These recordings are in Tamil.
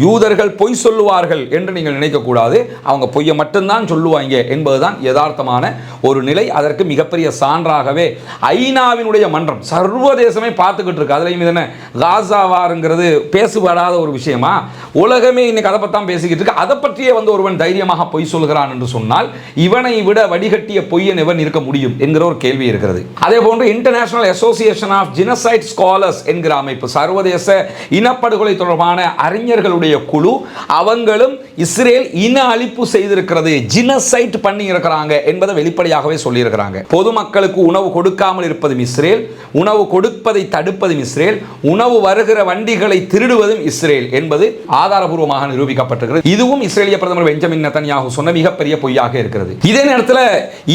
யூதர்கள் பொய் சொல்லுவார்கள் என்று நீங்கள் நினைக்கக்கூடாது. அவங்க பொய்யை மட்டும்தான் சொல்லுவாங்க என்பதுதான் யதார்த்தமான ஒரு நிலை. அதற்கு மிகப்பெரிய சான்றாகவே ஐநாவினுடைய மன்றம் சர்வதேசமே பார்த்துக்கிட்டு இருக்கு. அதுலேயும் என்ன காசாவாருங்கிறது பேசுபடாத ஒரு விஷயமா? உலகமே இன்னைக்கு அதை பற்றி தான் பேசிக்கிட்டு இருக்கு. அதை பற்றியே ஒருவன் தைரியமாக பொய் சொல்கிறான் என்று சொன்னால் இவனை விட வடிகட்டிய பொய்யன் எவன் இருக்க முடியும் என்கிற ஒரு கேள்வி இருக்கிறது. அதே போன்று international association of genocide scholars என்கிற அமைப்பு, சர்வதேச இனப்படுகொலை தொடர்பான அறிஞர்களுடைய குழு, அவங்களும் இஸ்ரேல் இன அழிப்பு செய்திருக்கிறது, ஜெனோசைட் பண்ணி இருக்கிறாங்க என்பதை வெளிப்படையாகவே சொல்லி இருக்கிறாங்க. பொதுமக்களுக்கு உணவு கொடுக்காமல் இருப்பதும் இஸ்ரேல், உணவு கொடுப்பதை தடுப்பதும் இஸ்ரேல், உணவு வருகிற வண்டிகளை திருடுவதும் இஸ்ரேல் என்பது ஆதாரபூர்வமாக நிரூபிக்கப்பட்டிருக்கிறது. இதுவும் இஸ்ரேலிய பிரதமர் பெஞ்சமின் நெதன்யாகு சொன்ன மிகப்பெரிய பொய்யாக இருக்கிறது. இதே நேரத்தில்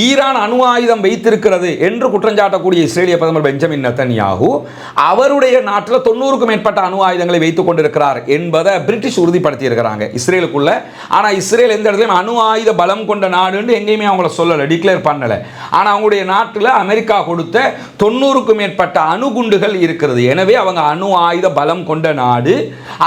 ஈரான் அணு ஆயுதம் வைத்திருக்கிறது என்று குற்றஞ்சாட்டக்கூடிய இஸ்ரேலிய பிரதமர் பெஞ்சமின் நெதன்யாகு அவருடைய நாட்டில் 90க்கும் மேற்பட்ட அணு ஆயுதங்களை வைத்துக் கொண்டிருக்கிறார் என்பதை பிரிட்டிஷ் உறுதிப்படுத்தி இருக்கிறாங்க இஸ்ரேலுக்குள்ள. ஆனால் இஸ்ரேல் எந்த இடத்துலையும் அணு ஆயுத பலம் கொண்ட நாடுன்னு எங்கேயுமே அவங்கள சொல்லலை, டிக்ளேர் பண்ணலை. ஆனால் அவங்களுடைய நாட்டில் அமெரிக்கா கொடுத்த 90க்கும் மேற்பட்ட அணுகுண்டுகள் இருக்கிறது. எனவே அவங்க அணு ஆயுத பலம் கொண்ட நாடு,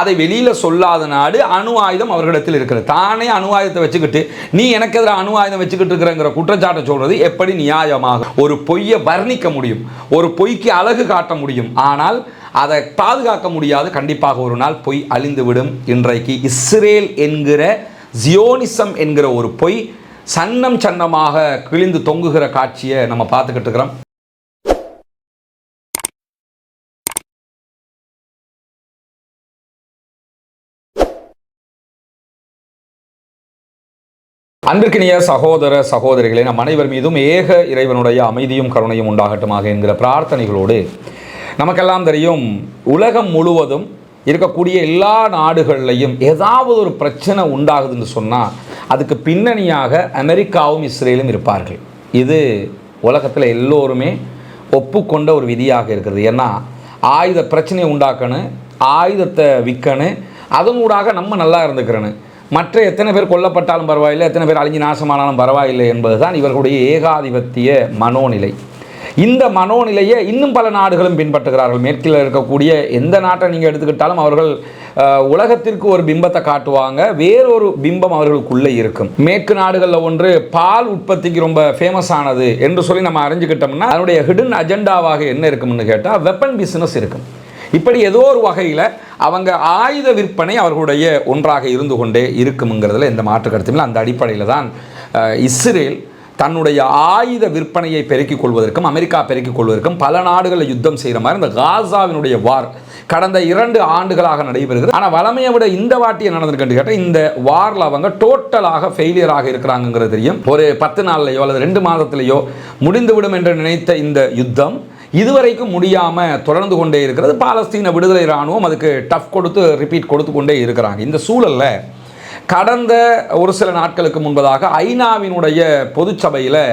அதை வெளியில் சொல்லாத நாடு, அணு ஆயுதம் அவர்களிடத்தில் இருக்கிறது. தானே அணு ஆயுதத்தை வச்சுக்கிட்டு நீ எனக்கு எதிராக அணு ஆயுதம் வச்சுக்கிட்டு இருக்கிறங்கிற குற்றச்சாட்டை சொல்றது எப்படி நியாயமாக? ஒரு பொய்யை வர்ணிக்க முடியும், ஒரு பொய்க்கு அழகு காட்ட முடியும், ஆனால் அதை பாதுகாக்க முடியாது. கண்டிப்பாக ஒரு நாள் பொய் அழிந்துவிடும். இன்றைக்கு இஸ்ரேல் என்கிற ஜியோனிசம் என்கிற ஒரு பொய் சன்னம் சன்னமாக கிழிந்து தொங்குகிற காட்சியை நம்ம பார்த்துக்கிட்டு இருக்கிறோம். அன்பிற்கினிய சகோதர சகோதரிகளே, நம் அனைவர் மீதும் ஏக இறைவனுடைய அமைதியும் கருணையும் உண்டாகட்டுமாக என்கிற பிரார்த்தனைகளோடு, நமக்கெல்லாம் தெரியும் உலகம் முழுவதும் இருக்கக்கூடிய எல்லா நாடுகள்லையும் ஏதாவது ஒரு பிரச்சனை உண்டாகுதுன்னு சொன்னால் அதுக்கு பின்னணியாக அமெரிக்காவும் இஸ்ரேலும் இருப்பார்கள். இது உலகத்தில் எல்லோருமே ஒப்புக்கொண்ட ஒரு விதியாக இருக்கிறது. ஏன்னா ஆயுத பிரச்சனையை உண்டாக்கணும், ஆயுதத்தை விற்கணும், அதனூடாக நம்ம நல்லா இருந்துக்கிறணும். மற்ற எத்தனை பேர் கொல்லப்பட்டாலும் பரவாயில்லை, எத்தனை பேர் அழிஞ்சு நாசமானாலும் பரவாயில்லை என்பதுதான் இவர்களுடைய ஏகாதிபத்திய மனோநிலை. இந்த மனோநிலையை இன்னும் பல நாடுகளும் பின்பற்றுகிறார்கள். மேற்கில் இருக்கக்கூடிய எந்த நாட்டை நீங்கள் எடுத்துக்கிட்டாலும் அவர்கள் உலகத்திற்கு ஒரு பிம்பத்தை காட்டுவாங்க, வேறொரு பிம்பம் அவர்களுக்குள்ளே இருக்கும். மேற்கு நாடுகளில் ஒன்று பால் உற்பத்திக்கு ரொம்ப ஃபேமஸ் ஆனது என்று சொல்லி நம்ம அறிஞ்சுக்கிட்டோம்னா அதனுடைய ஹிடன் அஜெண்டாவாக என்ன இருக்கும்னு கேட்டால் வெப்பன் பிஸ்னஸ் இருக்கும். இப்படி ஏதோ ஒரு வகையில் அவங்க ஆயுத விற்பனை அவர்களுடைய ஒன்றாக இருந்து கொண்டே இருக்குங்கிறதுல எந்த மாற்று கருத்தும் இல்லை. அந்த அடிப்படையில் தான் இஸ்ரேல் தன்னுடைய ஆயுத விற்பனையை பெருக்கிக் கொள்வதற்கும் அமெரிக்கா பெருக்கிக் கொள்வதற்கும் பல நாடுகளில் யுத்தம் செய்கிற மாதிரி இந்த காசாவினுடைய வார் கடந்த 2 ஆண்டுகளாக நடைபெறுகிறது. ஆனால் வளமையை விட இந்த வாட்டி என்ன நடந்திருக்குன்னு கேட்டால் இந்த வாரில் அவங்க டோட்டலாக ஃபெயிலியராக இருக்கிறாங்கிறது தெரியும். ஒரு 10 நாள்லையோ அல்லது 2 மாதத்திலேயோ முடிந்துவிடும் என்று நினைத்த இந்த யுத்தம் இதுவரைக்கும் முடியாமல் தொடர்ந்து கொண்டே இருக்கிறது. பாலஸ்தீன விடுதலை இராணுவம் அதுக்கு டஃப் கொடுத்து ரிப்பீட் கொடுத்து கொண்டே இருக்கிறாங்க. இந்த சூழலில் கடந்த ஒரு சில நாட்களுக்கு முன்பதாக ஐநாவினுடைய பொதுச்சபையில்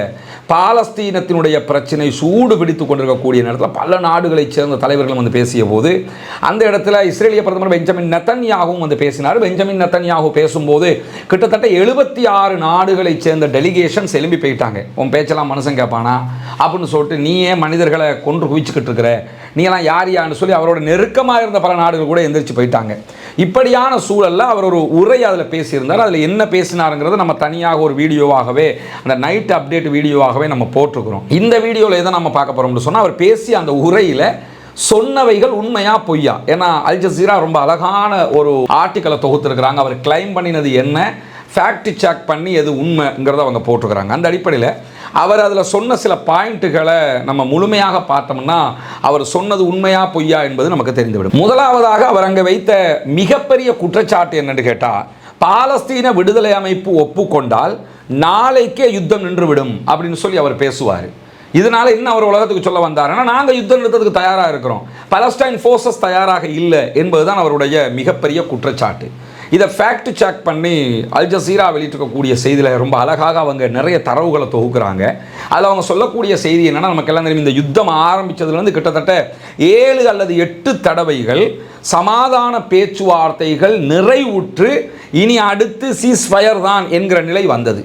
பாலஸ்தீனத்தினுடைய பிரச்சனை சூடு பிடித்து கொண்டிருக்கக்கூடிய நேரத்தில் பல நாடுகளைச் சேர்ந்த தலைவர்களும் பேசிய போது அந்த இடத்துல இஸ்ரேலிய பிரதமர் பெஞ்சமின் நெதன்யாகவும் பேசினார். பெஞ்சமின் நெதன்யாகு பேசும்போது கிட்டத்தட்ட 76 நாடுகளைச் சேர்ந்த டெலிகேஷன்ஸ் எழும்பி போயிட்டாங்க. உன் பேச்செல்லாம் மனுஷன் கேட்பானா அப்படின்னு சொல்லிட்டு, நீ ஏன் மனிதர்களை கொன்று குவிச்சுக்கிட்டு இருக்கிற, நீங்களாம் யார் யான்னு சொல்லி அவரோட நெருக்கமாக இருந்த பல நாடுகள் கூட எந்திரிச்சு போயிட்டாங்க. இப்படியான சூழலில் அவர் ஒரு உரை அதில் பேசியிருந்தார். அதில் என்ன பேசினாருங்கிறத நம்ம தனியாக ஒரு வீடியோவாகவே, அந்த நைட் அப்டேட் வீடியோவாகவே நம்ம போட்டிருக்கிறோம். இந்த வீடியோவில் எதை நம்ம பார்க்க போகிறோம்னு சொன்னால், அவர் பேசிய அந்த உரையில் சொன்னவைகள் உண்மையா பொய்யா? ஏன்னா அல் ஜசீரா ரொம்ப அழகான ஒரு ஆர்டிக்கலை தொகுத்துருக்கிறாங்க. அவர் கிளைம் பண்ணினது என்ன, ஃபேக்ட் செக் பண்ணி எது உண்மைங்கிறத அவங்க போட்டிருக்கிறாங்க. அந்த அடிப்படையில் அவர் அதில் சொன்ன சில பாயிண்ட்டுகளை நம்ம முழுமையாக பார்த்தோம்னா அவர் சொன்னது உண்மையா பொய்யா என்பது நமக்கு தெரிந்துவிடும். முதலாவதாக அவர் அங்கே வைத்த மிகப்பெரிய குற்றச்சாட்டு என்னன்னு கேட்டால், பாலஸ்தீன விடுதலை அமைப்பு ஒப்புக்கொண்டால் நாளைக்கே யுத்தம் நின்றுவிடும் அப்படின்னு சொல்லி அவர் பேசுவார். இதனால இன்னும் அவர் உலகத்துக்கு சொல்ல வந்தாருன்னா நாங்கள் யுத்தம் நிறுத்தத்துக்கு தயாராக இருக்கிறோம், பலஸ்டைன் ஃபோர்ஸஸ் தயாராக இல்லை என்பதுதான் அவருடைய மிகப்பெரிய குற்றச்சாட்டு. இதை ஃபேக்ட் செக் பண்ணி அல் ஜசீரா வெளியிட்டிருக்கக்கூடிய செய்தியில் ரொம்ப அழகாக அவங்க நிறைய தரவுகளை தொகுக்கிறாங்க. அதில் அவங்க சொல்லக்கூடிய செய்தி என்னென்னா, நமக்கெல்லாம் தெரியும் இந்த யுத்தம் ஆரம்பித்ததுலேருந்து கிட்டத்தட்ட 7 அல்லது 8 தடவைகள் சமாதான பேச்சுவார்த்தைகள் நிறைவுற்று இனி அடுத்து சீஸ்ஃபயர் தான் என்கிற நிலை வந்தது.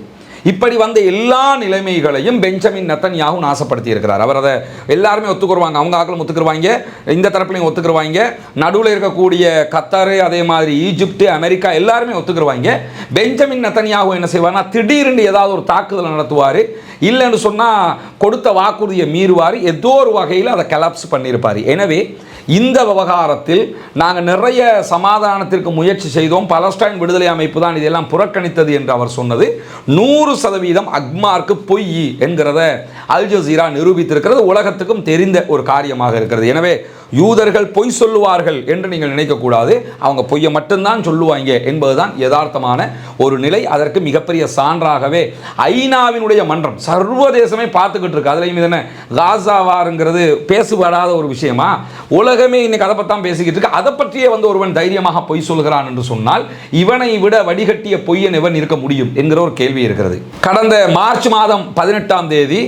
இப்படி வந்த எல்லா நிலைமைகளையும் பெஞ்சமின் நெத்தன்யாகு நாசப்படுத்தி இருக்கிறார். அவர் அதை எல்லாருமே ஒத்துக்குருவாங்க, அவங்க ஆக்களும் ஒத்துக்குருவாங்க, இந்த தரப்புலையும் ஒத்துக்குருவாங்க, நடுவில் இருக்கக்கூடிய கத்தார், அதே மாதிரி ஈஜிப்து, அமெரிக்கா எல்லாருமே ஒத்துக்குருவாங்க. பெஞ்சமின் நெத்தன்யாகு என்ன செய்வார்னா திடீர்னு ஏதாவது ஒரு தாக்குதல் நடத்துவார், இல்லைன்னு சொன்னால் கொடுத்த வாக்குறுதியை மீறுவார், ஏதோ ஒரு வகையில் அதை கலாப்ஸ் பண்ணியிருப்பார். எனவே இந்த விவகாரத்தில் நாங்கள் நிறைய சமாதானத்திற்கு முயற்சி செய்தோம், பலஸ்டைன் விடுதலை அமைப்பு தான் இதெல்லாம் புறக்கணித்தது என்று அவர் சொன்னது 100% அக்மார்க்கு பொய் என்கிறத அல் ஜசீரா நிரூபித்திருக்கிறது. உலகத்துக்கும் தெரிந்த ஒரு காரியமாக இருக்கிறது. எனவே யூதர்கள் பொய் சொல்லுவார்கள் என்று நீங்கள் நினைக்கக்கூடாது, அவங்க பொய்யை மட்டும்தான் சொல்லுவாங்க என்பதுதான் யதார்த்தமான ஒரு நிலை. அதற்கு மிகப்பெரிய சான்றாகவே ஐநாவினுடைய மன்றம் சர்வதேசமே பார்த்துக்கிட்டு இருக்கு. அதுலேயும் இது என்ன காசாவாருங்கிறது பேசுபடாத ஒரு விஷயமா? உலகமே இன்னைக்கு அதை பற்றி தான் பேசிக்கிட்டு இருக்கு. அதை பற்றியே ஒருவன் தைரியமாக பொய் சொல்கிறான் என்று சொன்னால் இவனை விட வடிகட்டிய பொய்யன் இவன் இருக்க முடியும் என்கிற ஒரு கேள்வி இருக்கிறது. கடந்த மார்ச் மாதம் 18ஆம் தேதி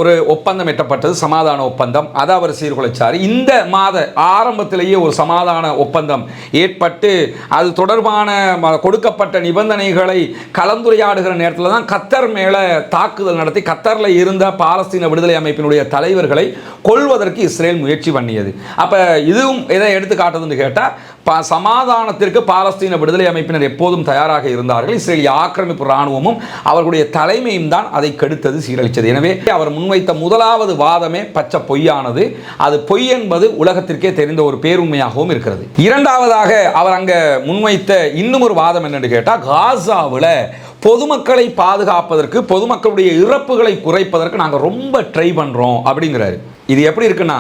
ஒரு ஒப்பந்தம் எட்டப்பட்டது, சமாதான ஒப்பந்தம். அதை அவர் சீர்குலைச்சார். இந்த மாத ஆரம்பத்திலேயே ஒரு சமாதான ஒப்பந்தம் ஏற்பட்டு அது தொடர்பான கொடுக்கப்பட்ட நிபந்தனைகளை கலந்துரையாடுகிற நேரத்தில் தான் கத்தர் மேலே தாக்குதல் நடத்தி கத்தரில் இருந்த பாலஸ்தீன விடுதலை அமைப்பினுடைய தலைவர்களை கொல்வதற்கு இஸ்ரேல் முயற்சி பண்ணியது. அப்போ இதுவும் எதை எடுத்து காட்டுதுன்னு கேட்டால் சமாதானத்திற்கு பாலஸ்தீன விடுதலை அமைப்பினர் எப்போதும் தயாராக இருந்தார்கள். இஸ்ரேலிய ஆக்கிரமிப்பு இராணுவமும் அவர்களுடைய தலைமையும் தான் அதை கெடுத்தது, சீரழித்தது. எனவே அவர் முன்வைத்த முதலாவது வாதமே பச்சை பொய்யானது. அது பொய் என்பது உலகத்திற்கே தெரிந்த ஒரு பேருண்மையாகவும் இருக்கிறது. இரண்டாவதாக அவர் அங்கே முன்வைத்த இன்னும் ஒரு வாதம் என்னன்னு கேட்டால், காசாவில் பொதுமக்களை பாதுகாப்பதற்கு, பொதுமக்களுடைய இறப்புகளை குறைப்பதற்கு நாங்கள் ரொம்ப ட்ரை பண்ணுறோம் அப்படிங்கிறாரு. இது எப்படி இருக்குன்னா,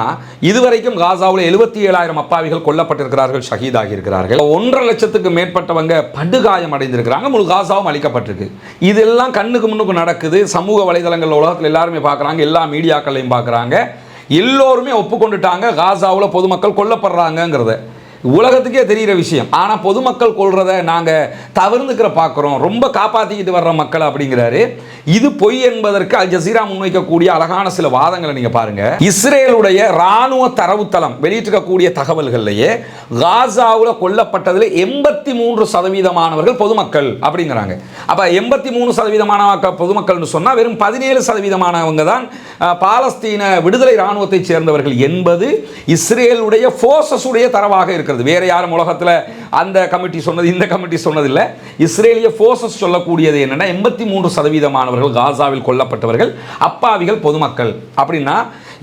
இதுவரைக்கும் காசாவில் 77,000 அப்பாவிகள் கொல்லப்பட்டிருக்கிறார்கள், ஷஹீதாகி இருக்கிறார்கள். 1.5 லட்சத்துக்கு மேற்பட்டவங்க படுகாயம் அடைந்திருக்கிறாங்க, முழு காசாவும் அளிக்கப்பட்டிருக்கு. இதெல்லாம் கண்ணுக்கு முன்னுக்கு நடக்குது. சமூக வலைதளங்கள் உலகத்தில் எல்லாருமே பார்க்குறாங்க, எல்லா மீடியாக்களையும் பார்க்குறாங்க. எல்லோருமே ஒப்புக்கொண்டுட்டாங்க காசாவில் பொதுமக்கள் கொல்லப்படுறாங்கங்கிறத. உலகத்துக்கே தெரிகிற விஷயம். ஆனால் பொதுமக்கள் கொள்றதை நாங்கள் தவிர்த்துக்கிற பார்க்குறோம், ரொம்ப காப்பாற்றிக்கிட்டு வர்ற மக்கள் அப்படிங்கிறாரு. இது பொய் என்பதற்கு அல் ஜசீரா முன்வைக்கக்கூடிய அழகான சில வாதங்களை நீங்கள் பாருங்கள். இஸ்ரேலுடைய இராணுவ தரவுத்தளம் வெளியிட்டிருக்கக்கூடிய தகவல்கள்லேயே காசாவில் கொல்லப்பட்டதில் 83% பொதுமக்கள் அப்படிங்கிறாங்க. அப்போ 83% பொதுமக்கள்னு சொன்னால் வெறும் 17% தான் பாலஸ்தீன விடுதலை இராணுவத்தை சேர்ந்தவர்கள் என்பது இஸ்ரேலுடைய ஃபோர்ஸஸுடைய தரவாக இருக்கு. வேற யாரும் உலகத்தில் அந்த கமிட்டி சொன்னது, இந்த கமிட்டி சொன்னதில்லை. இஸ்ரேலிய ஃபோர்ஸஸ் சொல்லக்கூடியது என்னன்னா 83% காசாவில் கொல்லப்பட்டவர்கள் அப்பாவிகள் பொதுமக்கள். அப்படின்னா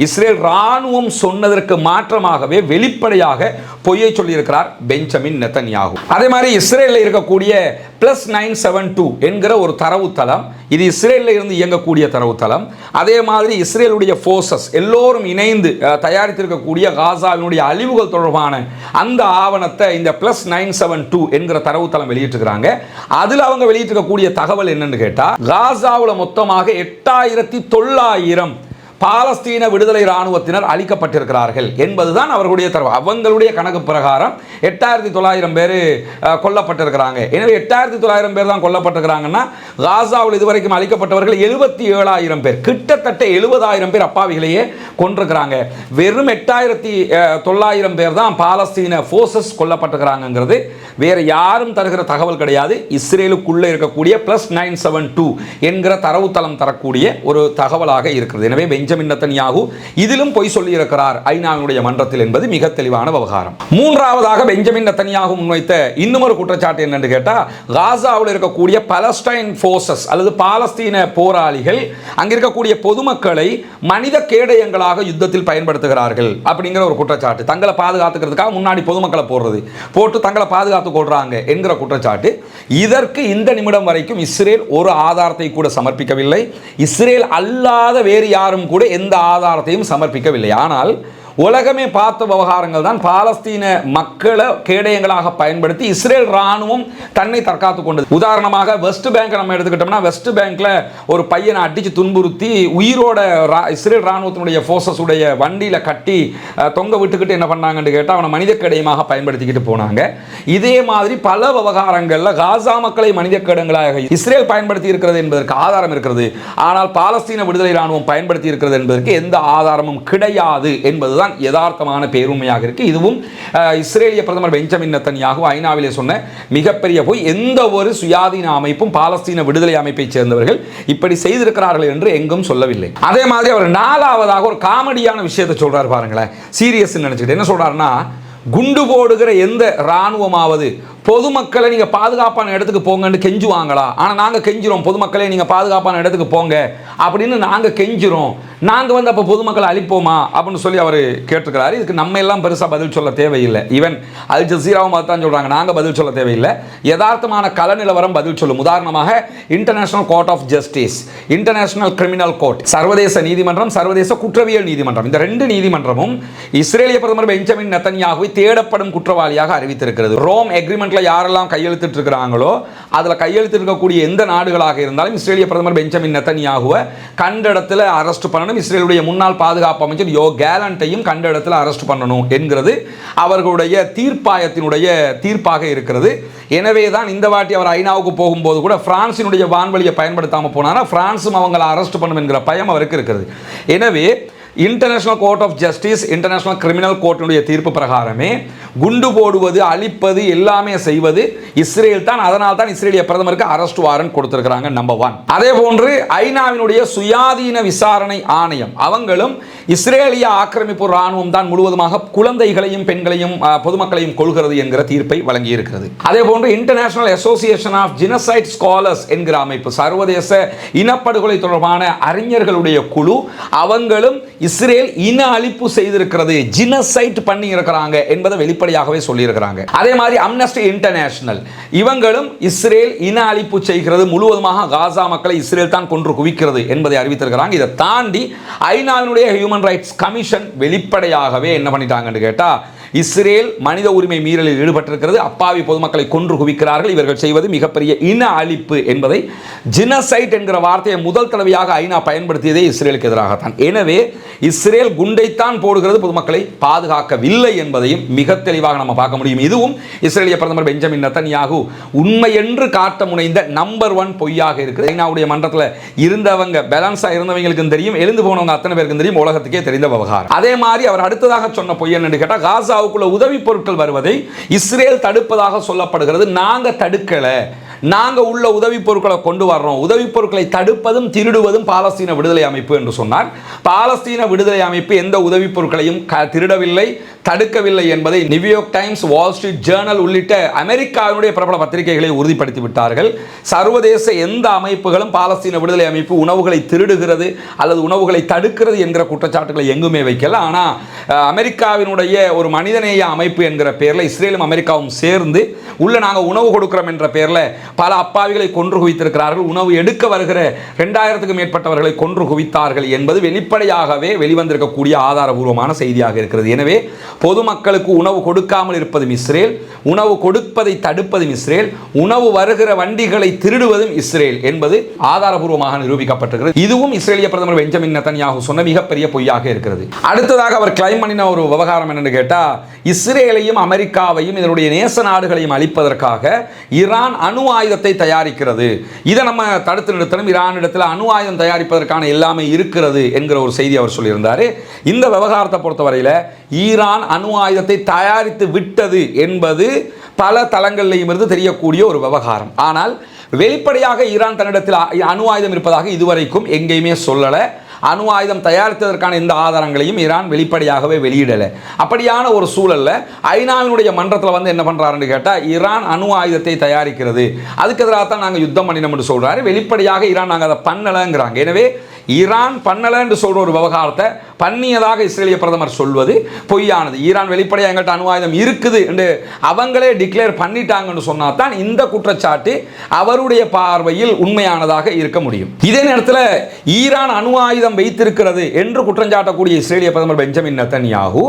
இஸ்ரேல் ராணுவம் சொன்னதற்கு மாற்றமாகவே வெளிப்படையாக பொய்யை சொல்லியிருக்கிறார் பெஞ்சமின் நெத்தன்யாகு. அதே மாதிரி இஸ்ரேலில் இருக்கக்கூடிய +972 என்கிற ஒரு தரவுத்தளம், இது இஸ்ரேலில் இருந்து இயங்கக்கூடிய தரவுத்தளம். அதே மாதிரி இஸ்ரேலுடைய ஃபோர்ஸஸ் எல்லோரும் இணைந்து தயாரித்திருக்கக்கூடிய காசாவினுடைய அழிவுகள் தொடர்பான அந்த ஆவணத்தை இந்த +972 என்கிற தரவுத்தளம் வெளியிட்டிருக்கிறாங்க. அதில் அவங்க வெளியிட்டிருக்கக்கூடிய தகவல் என்னன்னு கேட்டால், காசாவில் மொத்தமாக 8,900 பாலஸ்தீன விடுதலை இராணுவத்தினர் அளிக்கப்பட்டிருக்கிறார்கள் என்பதுதான் அவர்களுடைய தரவு. அவங்களுடைய கணக்கு பிரகாரம் 8,900 பேர் கொல்லப்பட்டிருக்கிறாங்க. எனவே 8,900 பேர் தான் கொல்லப்பட்டிருக்கிறாங்கன்னா காசாவில் இதுவரைக்கும் அளிக்கப்பட்டவர்கள் 77,000 பேர், கிட்டத்தட்ட 70,000 பேர் அப்பாவிகளையே கொண்டிருக்கிறாங்க. வெறும் 8,900 பேர் தான் பாலஸ்தீன ஃபோர்ஸஸ் கொல்லப்பட்டிருக்கிறாங்கிறது வேற யாரும் தருகிற தகவல் கிடையாது. இஸ்ரேலுக்குள்ளே இருக்கக்கூடிய +972 என்கிற தரவுத்தளம் தரக்கூடிய ஒரு தகவலாக இருக்கிறது. எனவே பெஞ்சமின் நெத்தன்யாகு இதிலும் பொய் சொல்லியிருக்கிறார் ஐநாவினுடைய மன்றத்தில் என்பது மிக தெளிவான விவகாரம். மூன்றாவதாக பெஞ்சமின் நெத்தன்யாகு முன்வைத்த இன்னும் ஒரு குற்றச்சாட்டு என்னன்னு கேட்டால், காசாவில் இருக்கக்கூடிய பலஸ்டைன் ஃபோர்ஸஸ் அல்லது பாலஸ்தீன போராளிகள் அங்க இருக்கக்கூடிய பொதுமக்களை மனித கேடயங்களாக யுத்தத்தில் பயன்படுத்துகிறார்கள் அப்படிங்கிற ஒரு குற்றச்சாட்டு. தங்களை பாதுகாத்துக்கிறதுக்காக முன்னாடி பொதுமக்களை போட்டு தங்களை பாதுகாத்து கொள்றாங்க என்கிற குற்றச்சாட்டு. இதற்கு இந்த நிமிடம் வரைக்கும் இஸ்ரேல் ஒரு ஆதாரத்தை கூட சமர்ப்பிக்கவில்லை. இஸ்ரேல் அல்லாத வேறு யாரும் கூட எந்த ஆதாரத்தையும் சமர்ப்பிக்கவில்லை. ஆனால் உலகமே பார்த்த விவகாரங்கள் தான் பாலஸ்தீன மக்களை கேடயங்களாக பயன்படுத்தி இஸ்ரேல் ராணுவம் தன்னை தற்காத்து கொண்டது. உதாரணமாக வெஸ்ட் பேங்க் நம்ம எடுத்துக்கிட்டோம்னா, வெஸ்ட் பேங்க்ல ஒரு பையனை அடிச்சு துன்புறுத்தி உயிரோட இஸ்ரேல் ராணுவத்தினுடைய ஃபோர்ஸஸ் உடைய வண்டியில கட்டி தொங்க விட்டுக்கிட்டு என்ன பண்ணாங்கன்னு கேட்டால் அவனை மனித கேடயமாக பயன்படுத்திக்கிட்டு போனாங்க. இதே மாதிரி பல விவகாரங்கள்ல காசா மக்களை மனித கேடயங்களாக இஸ்ரேல் பயன்படுத்தி இருக்கிறது என்பதற்கு ஆதாரம் இருக்கிறது. ஆனால் பாலஸ்தீன விடுதலை ராணுவம் பயன்படுத்தி இருக்கிறது என்பதற்கு எந்த ஆதாரமும் கிடையாது என்பதுதான் என்பதுதான் யதார்த்தமான பேருண்மையாக இருக்கு. இதுவும் இஸ்ரேலிய பிரதமர் பெஞ்சமின் நெத்தன்யாகு ஐநாவிலே சொன்ன மிகப்பெரிய போய். எந்த ஒரு சுயாதீன அமைப்பும் பாலஸ்தீன விடுதலை அமைப்பை சேர்ந்தவர்கள் இப்படி செய்திருக்கிறார்கள் என்று எங்கும் சொல்லவில்லை. அதே மாதிரி அவர் 4ஆவதாக ஒரு காமெடியான விஷயத்தை சொல்றாரு பாருங்களேன். சீரியஸ் நினைச்சிட்டு என்ன சொல்றாருன்னா, குண்டு போடுகிற எந்த இராணுவமாவது பொதுமக்களை நீங்கள் பாதுகாப்பான இடத்துக்கு போங்கன்னு கெஞ்சுவாங்களா? ஆனால் நாங்கள் கெஞ்சிரோம், பொதுமக்களே நீங்கள் பாதுகாப்பான இடத்துக்கு போங்க அப்படின்னு நாங்கள் கெஞ்சிரோம், நாங்கள் வந்து அப்போ பொதுமக்களை அழிப்போமா அப்படின்னு சொல்லி அவர் கேட்டிருக்கிறாரு. இதுக்கு நம்ம எல்லாம் பெருசாக பதில் சொல்ல தேவையில்லை. ஈவன் அல் ஜசீராவும் தான் சொல்கிறாங்க, நாங்கள் பதில் சொல்ல தேவையில்லை, யதார்த்தமான கள நிலவரம் பதில் சொல்லும். உதாரணமாக international court of justice, international criminal court, சர்வதேச நீதிமன்றம், சர்வதேச குற்றவியல் நீதிமன்றம், இந்த 2 நீதிமன்றமும் இஸ்ரேலிய பிரதமர் பெஞ்சமின் நெத்தன்யாகுவை தேடப்படும் குற்றவாளியாக அறிவித்திருக்கிறது. ரோம் எக்ரிமெண்ட் யாரெல்லாம் கையெழுத்திட்டு இருக்கிறாங்களோ அதில் கையெழுத்து இருக்கக்கூடிய எந்த நாடுகளாக இருந்தாலும் இஸ்ரேலிய பிரதமர் பெஞ்சமின் நெத்தன்யாகுவை கண்ட இடத்துல அரெஸ்ட் பண்ணணும். இஸ்ரேலுடைய முன்னாள் பாதுகாப்பு அமைச்சர் யோ கேலண்டையும் கண்ட இடத்துல அரெஸ்ட் பண்ணணும் என்கிறது அவர்களுடைய தீர்ப்பாயத்தினுடைய தீர்ப்பாக இருக்கிறது. எனவே தான் இந்த வாட்டி அவர் ஐநாவுக்கு போகும்போது கூட பிரான்சினுடைய வான்வழியை பயன்படுத்தாமல் போனாரா, பிரான்சும் அவங்களை அரெஸ்ட் பண்ணும் என்கிற பயம் அவருக்கு இருக்கிறது. எனவே international court of justice, international criminal கோர்ட்டினுடைய தீர்ப்பு பிரகாரமே குண்டு போடுவது, அழிப்பது எல்லாமே செய்வது இஸ்ரேல் தான். அதனால் தான் இஸ்ரேலிய பிரதமருக்கு அரெஸ்ட் வாரண்ட் கொடுத்திருக்கிறாங்க. நம்பர் 1. அதே போன்று ஐநாவினுடைய சுயாதீன விசாரணை ஆணையம் அவங்களும் இஸ்ரேலிய ஆக்கிரமிப்பு ராணுவம் தான் முழுவதுமாக குழந்தைகளையும் பெண்களையும் பொதுமக்களையும் கொள்கிறது என்கிற தீர்ப்பை வழங்கி இருக்கிறது. அதே போன்று international association of genocide scholars என்கிற அமைப்பு, சர்வதேச இனப்படுகொலை தொடர்பான அறிஞர்களுடைய குழு, அவங்களும் இஸ்ரேல் இன அழிப்பு செய்திருக்கிறது, ஜினோசைட் பண்ணி இருக்கிறாங்க என்பதை வெளிப்படையாகவே சொல்லி இருக்கிறாங்க. அதே மாதிரி அம்னஸ்டி இன்டர்நேஷனல் இவங்களும் இஸ்ரேல் இன அழிப்பு செய்கிறது, முழுவதுமாக காசா மக்களை இஸ்ரேல் தான் கொன்று குவிக்கிறது என்பதை அறிவித்திருக்கிறாங்க. இதை தாண்டி ஐநாவினுடைய ஹியூமன் ரைட்ஸ் கமிஷன் வெளிப்படையாகவே என்ன பண்ணிட்டாங்கன்னு கேட்டா, இஸ்ரேல் மனித உரிமை மீறலில் ஈடுபட்டிருக்கிறது, அப்பாவி பொதுமக்களை கொன்று குவிக்கிறார்கள், இவர்கள் செய்வது மிகப்பெரிய இன அழிப்பு என்பதை, ஜினோசைட் என்கிற வார்த்தையை முதல் தடவையாக ஐநா பயன்படுத்தியதே இஸ்ரேலுக்கு எதிராகத்தான். எனவே இஸ்ரேல் குண்டைத்தான் போடுகிறது, பொதுமக்களை பாதுகாக்கவில்லை என்பதையும் மிக தெளிவாக நம்ம பார்க்க முடியும். இதுவும் இஸ்ரேலிய பிரதமர் பெஞ்சமின் நெத்தன்யாகு உண்மை என்று காட்ட முனைந்த நம்பர் 1 பொய்யாக இருக்குது. ஐநாவுடைய மன்றத்தில் இருந்தவங்க, பேலன்ஸா இருந்தவங்களுக்கும் தெரியும், எழுந்து போனவங்க அத்தனை பேருக்கும் தெரியும், உலகத்துக்கே தெரிந்த விவகாரம். அதே மாதிரி அவர் அடுத்ததாக சொன்ன பொய் என்னன்னு கேட்டால், காசா உதவி பொருட்கள் வருவதை இஸ்ரேல் தடுப்பதாக சொல்லப்படுகிறது. நாங்க தடுக்கல, நாங்க உள்ள உதவி பொருட்களை கொண்டு வர்றோம், உதவி பொருட்களை தடுப்பதும் திருடுவதும் பாலஸ்தீன விடுதலை அமைப்பு என்று சொன்னார். பாலஸ்தீன விடுதலை அமைப்பு எந்த உதவி பொருட்களையும் திருடவில்லை, தடுக்கவில்லை என்பதை New York times, Wall Street Journal உள்ளிட்ட அமெரிக்காவினுடைய பிரபல பத்திரிகைகளை உறுதிப்படுத்தி விட்டார்கள். சர்வதேச எந்த அமைப்புகளும் பாலஸ்தீன விடுதலை அமைப்பு உணவுகளை திருடுகிறது அல்லது உணவுகளை தடுக்கிறது என்கிற குற்றச்சாட்டுகளை எங்குமே வைக்கல. ஆனால் அமெரிக்காவினுடைய ஒரு மனிதநேய அமைப்பு என்கிற பேரில் இஸ்ரேலும் அமெரிக்காவும் சேர்ந்து உள்ள நாங்கள் உணவு கொடுக்கிறோம் என்ற பேரில் பல அப்பாவிகளை கொன்று குவித்திருக்கிறார்கள். உணவு எடுக்க வருகிற 2000க்கும் மேற்பட்டவர்களை கொன்று குவித்தார்கள் என்பது வெளிப்படையாகவே வெளிவந்திருக்கக்கூடிய ஆதாரபூர்வமான செய்தியாக இருக்கிறது. எனவே பொதுமக்களுக்கு உணவு கொடுக்காமல் இருப்பதும் இஸ்ரேல், உணவு கொடுப்பதை தடுப்பதும் இஸ்ரேல், உணவு வருகிற வண்டிகளை திருடுவதும் இஸ்ரேல் என்பது ஆதாரபூர்வமாக நிரூபிக்கப்பட்டிருக்கிறது. இதுவும் இஸ்ரேலிய பிரதமர் பெஞ்சமின் நெத்தன்யாகு சொன்ன மிகப்பெரிய பொய்யாக இருக்கிறது. அடுத்ததாக அவர் கிளைம் பண்ணின ஒரு விவகாரம் என்னன்னு கேட்டா, இஸ்ரேலையும் அமெரிக்காவையும் இதனுடைய நேச நாடுகளையும் அழிப்பதற்காக ஈரான் அணு ஆயுதத்தை தயாரிக்கிறது, இதை நம்ம தடுத்து நிறுத்தணும், ஈரானிடத்தில் அணு ஆயுதம் தயாரிப்பதற்கான எல்லாமே இருக்கிறது என்கிற ஒரு செய்தி அவர் சொல்லியிருந்தார். இந்த விவகாரத்தை பொறுத்தவரையில் ஈரான் அணு ஆயுதத்தை தயாரித்து விட்டது என்பது பல தளங்களிலும் இருந்து தெரியக்கூடிய ஒரு விவகாரம். ஆனால் வெளிப்படையாக ஈரான் தன்னிடத்தில் அணு ஆயுதம் இருப்பதாக இதுவரைக்கும் எங்கேயுமே சொல்லலை. அணு ஆயுதம் தயாரித்ததற்கான எந்த ஆதாரங்களையும் ஈரான் வெளிப்படையாகவே வெளியிடலை. அப்படியான ஒரு சூழல்ல ஐநாவினுடைய மன்றத்தில் வந்து என்ன பண்றாருன்னு கேட்டால், ஈரான் அணு ஆயுதத்தை தயாரிக்கிறது, அதுக்கு எதிராக தான் நாங்கள் யுத்தம் பண்ணினோம்னு சொல்றாரு. வெளிப்படையாக ஈரான் நாங்கள் அதை பண்ணலைங்கிறாங்க. எனவே ஈரான் பண்ணலை என்று சொல்ற ஒரு விவகாரத்தை பண்ணியதாக இஸ்ரேலிய பிரதமர் சொல்வது பொய்யானது. ஈரான் வெளிப்படையாக எங்கள்கிட்ட அணு ஆயுதம் இருக்குது என்று அவங்களே டிக்ளேர் பண்ணிட்டாங்கன்னு சொன்னா தான் இந்த குற்றச்சாட்டு அவருடைய பார்வையில் உண்மையானதாக இருக்க முடியும். இதே நேரத்தில் ஈரான் அணு ஆயுதம் வைத்திருக்கிறது என்று குற்றஞ்சாட்டக்கூடிய இஸ்ரேலிய பிரதமர் பெஞ்சமின் நெத்தன்யாகு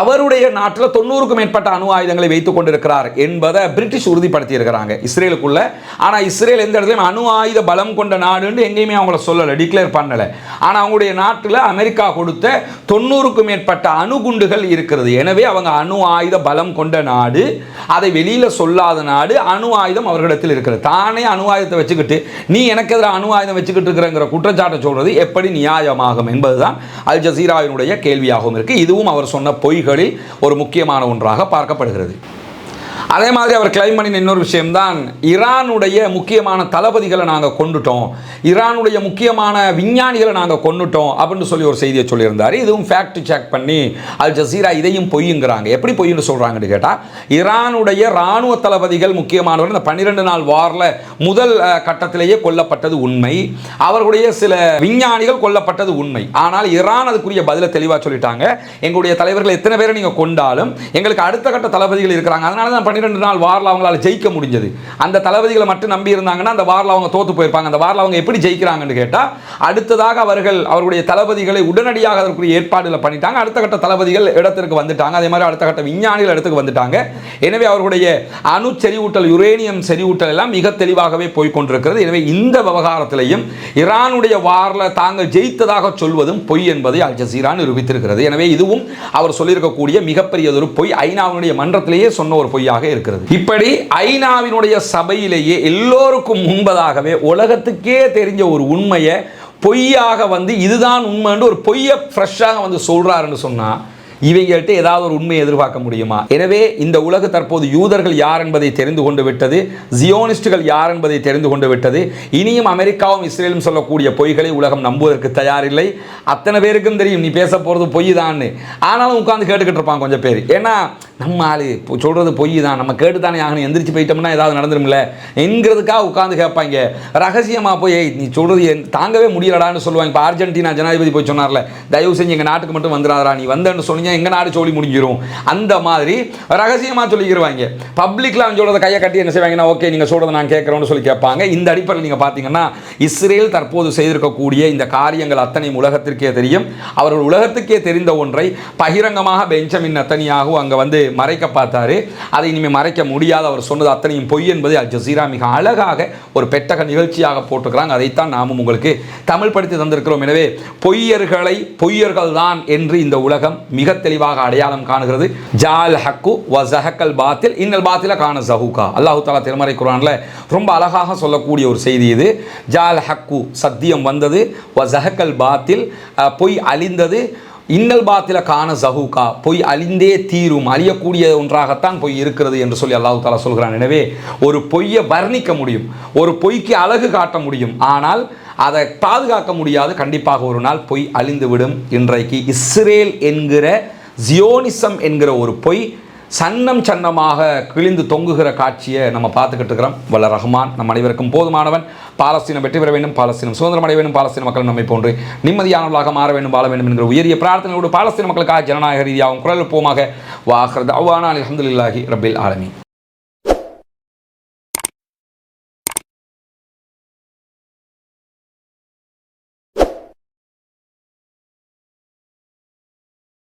அவருடைய நாட்டில் 90க்கும் மேற்பட்ட அணு ஆயுதங்களை வைத்துக் கொண்டிருக்கிறார் என்பதை பிரிட்டிஷ் உறுதிப்படுத்தி இருக்கிறாங்க இஸ்ரேலுக்குள்ள. ஆனால் இஸ்ரேல் எந்த இடத்துலையும் அணு ஆயுத பலம் கொண்ட நாடு என்று எங்கேயுமே அவங்கள சொல்லலை, டிக்ளேர் பண்ணலை. ஆனால் அவங்களுடைய நாட்டில் அமெரிக்கா கொடுத்த கொடுத்த 90க்கும் மேற்பட்ட அணுகுண்டுகள் இருக்கிறது. எனவே அவங்க அணு ஆயுத பலம் கொண்ட நாடு, அதை வெளியில சொல்லாத நாடு, அணு ஆயுதம் அவர்களிடத்தில் இருக்கிறது. தானே அணு ஆயுதத்தை வச்சுக்கிட்டு நீ எனக்கு எதிராக அணு ஆயுதம் வச்சுக்கிட்டு இருக்கிறங்கிற குற்றச்சாட்டை சொல்றது எப்படி நியாயமாகும் என்பதுதான் அல் ஜசீராவினுடைய கேள்வியாகவும் இருக்கு. இதுவும் அவர் சொன்ன பொய்களில் ஒரு முக்கியமான ஒன்றாக பார்க்கப்படுகிறது. அதே மாதிரி அவர் கிளைம் பண்ணின இன்னொரு விஷயம்தான், ஈரானுடைய முக்கியமான தளபதிகளை நாங்கள் கொண்டுட்டோம், ஈரானுடைய முக்கியமான விஞ்ஞானிகளை நாங்கள் கொண்டுட்டோம் அப்படின்னு சொல்லி ஒரு செய்தியை சொல்லியிருந்தார். இதுவும் ஃபேக்ட் செக் பண்ணி அல் ஜசீரா இதையும் பொய்யுங்கிறாங்க. எப்படி பொய்ன்னு சொல்கிறாங்கன்னு கேட்டால், ஈரானுடைய இராணுவ தளபதிகள் முக்கியமானவர் இந்த 12 நாள் வாரில் முதல் கட்டத்திலேயே கொல்லப்பட்டது உண்மை, அவர்களுடைய சில விஞ்ஞானிகள் கொல்லப்பட்டது உண்மை. ஆனால் ஈரான் அதுக்குரிய பதிலை தெளிவாக சொல்லிட்டாங்க, எங்களுடைய தலைவர்கள் எத்தனை பேரை நீங்கள் கொண்டாலும் எங்களுக்கு அடுத்த கட்ட தளபதிகள் இருக்கிறாங்க, அதனால தான் 12 நாள் வாரில் அவங்களால ஜெயிக்க முடிஞ்சது. அந்த தளபதிகளை மட்டும் நம்பி இருந்தாங்கன்னா அந்த வாரில் அவங்க தோத்து போயிருப்பாங்க. அந்த வாரில் அவங்க எப்படி ஜெயிக்கிறாங்கன்னு கேட்டால், அடுத்ததாக அவர்களுடைய தளபதிகளை உடனடியாக அதற்குரிய ஏற்பாடுகளை பண்ணிட்டாங்க. அடுத்த கட்ட தளபதிகள் இடத்திற்கு வந்துட்டாங்க. அதே மாதிரி அடுத்த கட்ட விஞ்ஞானிகள் இடத்துக்கு வந்துட்டாங்க. எனவே அவர்களுடைய அணு செறிவூட்டல், யுரேனியம் செறிவூட்டல் எல்லாம் மிக தெளிவாகவே போய்கொண்டிருக்கிறது. எனவே இந்த விவகாரத்திலையும் ஈரானுடைய வாரில் தாங்கள் ஜெயித்ததாக சொல்வதும் பொய் என்பதை அல் ஜசீரா நிரூபித்திருக்கிறது. எனவே இதுவும் அவர் சொல்லியிருக்கக்கூடிய மிகப்பெரியதொரு பொய், ஐநாவினுடைய மன்றத்திலேயே சொன்ன ஒரு பொய்யாக இருக்கிறது. இப்படி ஐநாவினுடைய சபையிலேயே எல்லோருக்கும் முன்பதாகவே உலகத்துக்கே தெரிஞ்ச ஒரு உண்மையை பொய்யாக இதுதான் உண்மை என்று ஒரு பொய்யை ஃப்ரெஷ்ஷாக சொல்றாருன்னு சொன்னா இவங்கள்ட்ட ஏதாவது ஒரு உண்மையை எதிர்பார்க்க முடியுமா? எனவே இந்த உலகு தற்போது யூதர்கள் யார் என்பதை தெரிந்து கொண்டு விட்டது, ஜியோனிஸ்டுகள் யார் என்பதை தெரிந்து கொண்டு விட்டது. இனியும் அமெரிக்காவும் இஸ்ரேலும் சொல்லக்கூடிய பொய்களை உலகம் நம்புவதற்கு தயாரில்லை. அத்தனை பேருக்கும் தெரியும் நீ பேச போகிறது பொய் தான், ஆனாலும் உட்காந்து கேட்டுக்கிட்டு இருப்பாங்க கொஞ்சம் பேர். ஏன்னா நம்ம ஆளு சொல்கிறது பொய் தான், நம்ம கேட்டு தானே ஆகணும், எந்திரிச்சு போயிட்டோம்னா ஏதாவது நடந்துருமில்ல என்கிறதுக்காக உட்காந்து கேட்பாங்க. ரகசியமாக போய் நீ சொல்கிறது தாங்கவே முடியலடான்னு சொல்லுவாங்க. இப்போ அர்ஜென்டினா ஜனாதிபதி போய் சொன்னார்ல, தயவு செஞ்சு எங்கள் நாட்டுக்கு மட்டும் வந்துடாதா, நீ வந்தேன்னு சொன்னீங்க எங்க நாடு சொல்லி முடிஞ்சிரும். அந்த மாதிரி ரகசியமா சொல்லிடுவாங்க. பப்ளிக்ல அவங்க சொல்றத கையை கட்டி என்ன செய்வாங்கன்னா, ஓகே நீங்க சொல்றதை நான் கேட்கிறேன்னு சொல்லி கேட்பாங்க. இந்த அடிப்படையில் நீங்க பாத்தீங்கன்னா இஸ்ரேல் தற்போது செய்திருக்கக்கூடிய இந்த காரியங்கள் அத்தனை உலகத்திற்கே தெரியும். அவர்கள் உலகத்துக்கே தெரிந்த ஒன்றை பகிரங்கமாக பெஞ்சமின் நெத்தனியாகு அங்க மறைக்க பார்த்தாரு. அதை இனிமேல் மறைக்க முடியாது. அவர் சொன்னது அத்தனையும் பொய் என்பதை அல் ஜசீரா மிக அழகாக ஒரு பெட்டக நிகழ்ச்சியாக போட்டுக்கிறாங்க. அதைத்தான் நாமும் உங்களுக்கு தமிழ் படுத்தி தந்திருக்கிறோம். எனவே பொய்யர்களை பொய்யர்கள் தான் என்று இந்த உலகம் மிக தெளிவாக அடையாளம் காணுகிறது. ஜால் ஹக்கு வ ஸஹக்கல் பாத்தில் இன்னல் பாத்தில கான ஸஹூகா. அல்லாஹ் தஆலா திருமறை குர்ஆன்ல ரொம்ப அழகாக சொல்லக்கூடிய ஒரு செய்தி இது. ஜால் ஹக்கு சத்தியம் வந்தது, வ ஸஹக்கல் பாத்தில் பொய் அழிந்தது, இன்னல் பாத்தில கான ஸஹூகா பொய் அழிந்தே தீரும், அழியக்கூடிய ஒன்றாகத்தான் பொய் இருக்கிறது என்று சொல்லி அல்லாஹ் தஆலா சொல்கிறான். எனவே ஒரு பொய்யை வர்ணிக்க முடியும், ஒரு பொய்க்கு அழகு காட்ட முடியும், ஆனால் அதை பாதுகாக்க முடியாது. கண்டிப்பாக ஒரு நாள் பொய் அழிந்துவிடும். இன்றைக்கு இஸ்ரேல் என்கிற ஜியோனிசம் என்கிற ஒரு பொய் சன்னம் சன்னமாக கிழிந்து தொங்குகிற காட்சியை நம்ம பார்த்துக்கிட்டு இருக்கிறோம். வல்ல ரஹ்மான் நம் அனைவருக்கும் போதுமானவன். பாலஸ்தீனம் வெற்றி பெற வேண்டும், பாலஸ்தீனம் சுதந்திரம் அடைய வேண்டும், பாலஸ்தீன மக்கள் நம்மை போன்று நிம்மதியானவர்களாக மாற வேண்டும், வாழ வேண்டும் என்கிற உயரிய பிரார்த்தனையோடு பாலஸ்தீன மக்களுக்காக ஜனநாயக ரீதியாகவும் குரல் எழுப்புவோமாக. வாஹிர் தஅவானா அல்ஹம்துலில்லாஹி ரப்பில் ஆலமீன்.